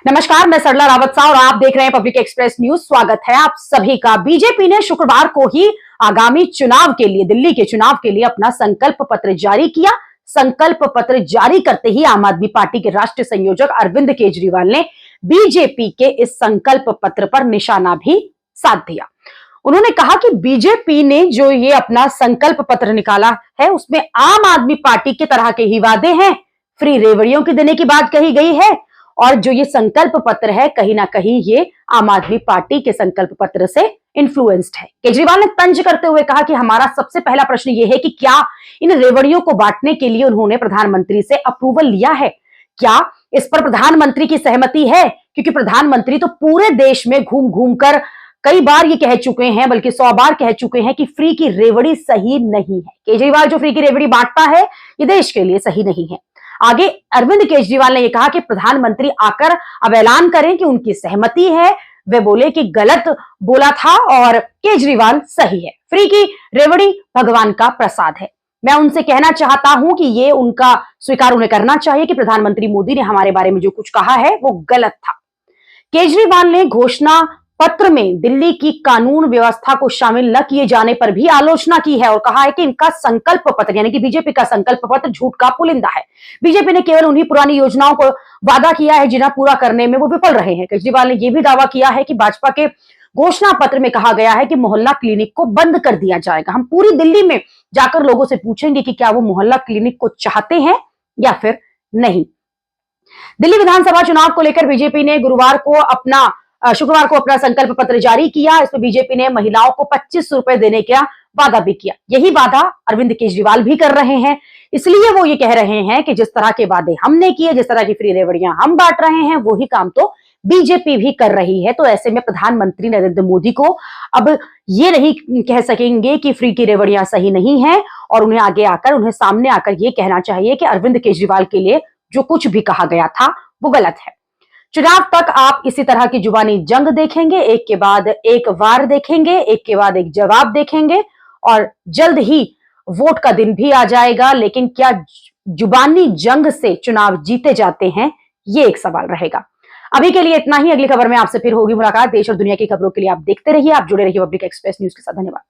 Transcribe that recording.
नमस्कार, मैं सरला रावत सा और आप देख रहे हैं पब्लिक एक्सप्रेस न्यूज। स्वागत है आप सभी का। बीजेपी ने शुक्रवार को ही आगामी चुनाव के लिए, दिल्ली के चुनाव के लिए अपना संकल्प पत्र जारी किया। संकल्प पत्र जारी करते ही आम आदमी पार्टी के राष्ट्रीय संयोजक अरविंद केजरीवाल ने बीजेपी के इस संकल्प पत्र पर निशाना भी साध दिया। उन्होंने कहा कि बीजेपी ने जो ये अपना संकल्प पत्र निकाला है उसमें आम आदमी पार्टी के तरह के ही वादे हैं। फ्री रेवड़ियों की देने की बात कही गई है और जो ये संकल्प पत्र है कहीं ना कहीं ये आम आदमी पार्टी के संकल्प पत्र से इन्फ्लुएंस्ड है। केजरीवाल ने तंज करते हुए कहा कि हमारा सबसे पहला प्रश्न ये है कि क्या इन रेवड़ियों को बांटने के लिए उन्होंने प्रधानमंत्री से अप्रूवल लिया है? क्या इस पर प्रधानमंत्री की सहमति है? क्योंकि प्रधानमंत्री तो पूरे देश में घूम घूम कर कई बार ये कह चुके हैं, बल्कि 100 बार कह चुके हैं कि फ्री की रेवड़ी सही नहीं है। केजरीवाल जो फ्री की रेवड़ी बांटता है ये देश के लिए सही नहीं है। आगे अरविंद केजरीवाल ने यह कहा कि प्रधानमंत्री आकर अब ऐलान करें कि उनकी सहमति है। वे बोले कि गलत बोला था और केजरीवाल सही है। फ्री की रेवड़ी भगवान का प्रसाद है। मैं उनसे कहना चाहता हूं कि ये उनका स्वीकार उन्हें करना चाहिए कि प्रधानमंत्री मोदी ने हमारे बारे में जो कुछ कहा है वो गलत था। केजरीवाल ने घोषणा पत्र में दिल्ली की कानून व्यवस्था को शामिल न किए जाने पर भी आलोचना की है और कहा है कि इनका संकल्प पत्र यानी कि बीजेपी का संकल्प पत्र झूठ का पुलिंदा है। बीजेपी ने केवल उन्हीं पुरानी योजनाओं को वादा किया है जिन्हें पूरा करने में वो विफल रहे हैं। केजरीवाल ने यह भी दावा किया है कि भाजपा के घोषणा पत्र में कहा गया है कि मोहल्ला क्लिनिक को बंद कर दिया जाएगा। हम पूरी दिल्ली में जाकर लोगों से पूछेंगे कि क्या वो मोहल्ला क्लिनिक को चाहते हैं या फिर नहीं। दिल्ली विधानसभा चुनाव को लेकर बीजेपी ने शुक्रवार को अपना संकल्प पत्र जारी किया। इसमें बीजेपी ने महिलाओं को 25 रुपए देने का वादा भी किया। यही वादा अरविंद केजरीवाल भी कर रहे हैं। इसलिए वो ये कह रहे हैं कि जिस तरह के वादे हमने किए, जिस तरह की फ्री रेवड़ियां हम बांट रहे हैं, वही काम तो बीजेपी भी कर रही है। तो ऐसे में प्रधानमंत्री नरेंद्र मोदी को अब ये नहीं कह सकेंगे कि फ्री की रेवड़ियां सही नहीं है और उन्हें सामने आकर ये कहना चाहिए कि अरविंद केजरीवाल के लिए जो कुछ भी कहा गया था वो गलत है। चुनाव तक आप इसी तरह की जुबानी जंग देखेंगे, एक के बाद एक वार देखेंगे, एक के बाद एक जवाब देखेंगे और जल्द ही वोट का दिन भी आ जाएगा। लेकिन क्या जुबानी जंग से चुनाव जीते जाते हैं, ये एक सवाल रहेगा। अभी के लिए इतना ही। अगली खबर में आपसे फिर होगी मुलाकात। देश और दुनिया की खबरों के लिए आप देखते रहिए, आप जुड़े रहिए पब्लिक एक्सप्रेस न्यूज के साथ। धन्यवाद।